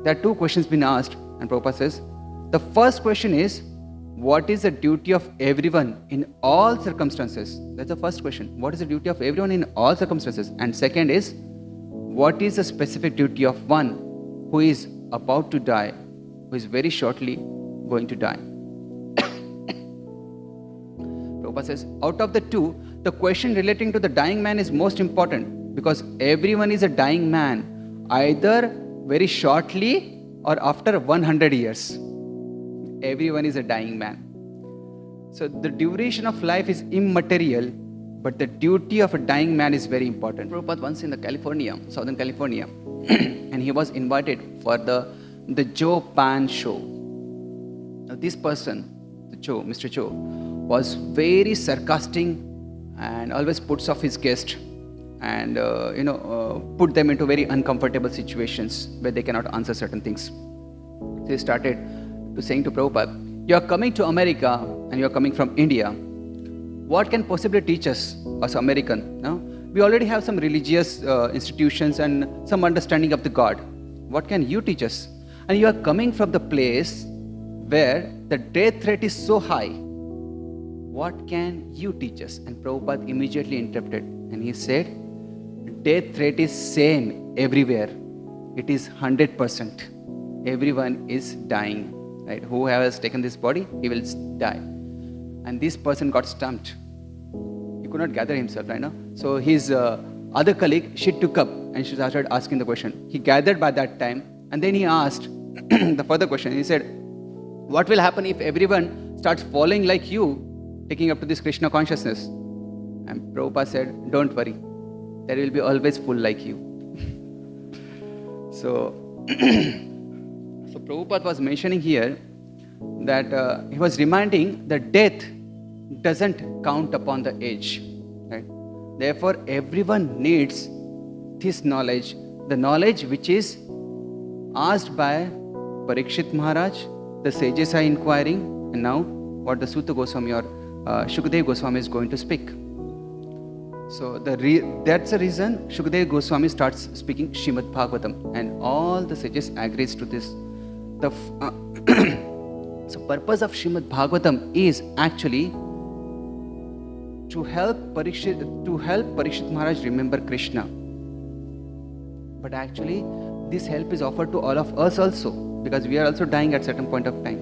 there are two questions being asked, and Prabhupada says, the first question is, what is the duty of everyone in all circumstances? That's the first question. What is the duty of everyone in all circumstances? And second is, what is the specific duty of one who is about to die, who is very shortly going to die? Prabhupada says, out of the two, the question relating to the dying man is most important, because everyone is a dying man, either very shortly or after 100 years. Everyone is a dying man. So the duration of life is immaterial, but the duty of a dying man is very important. Prabhupada once in the California, Southern California, and he was invited for the Joe Pan show. Now this person, Mr. Joe, was very sarcastic and always puts off his guest and put them into very uncomfortable situations where they cannot answer certain things. So he started to saying to Prabhupada, you are coming to America and you are coming from India. What can possibly teach us as American? No? We already have some religious institutions and some understanding of the God. What can you teach us? And you are coming from the place where the death rate is so high. What can you teach us? And Prabhupada immediately interpreted and he said, death rate is same everywhere. It is 100%. Everyone is dying. Right? Whoever has taken this body, he will die. And this person got stumped. He could not gather himself, right now. So his other colleague, she took up and she started asking the question. He gathered by that time and then he asked the further question. He said, what will happen if everyone starts falling like you, taking up to this Krishna consciousness? And Prabhupada said, don't worry. There will be always full like you. So Prabhupada was mentioning here that he was reminding that death doesn't count upon the age. Right? Therefore, everyone needs this knowledge, the knowledge which is asked by Parikshit Maharaj, the sages are inquiring, and now what the Sutta Goswami or Shukadeva Goswami is going to speak. So that's the reason Shukadeva Goswami starts speaking Srimad Bhagavatam, and all the sages agrees to this. So purpose of Srimad Bhagavatam is actually to help Parikshit Maharaj remember Krishna. But actually, this help is offered to all of us also, because we are also dying at certain point of time.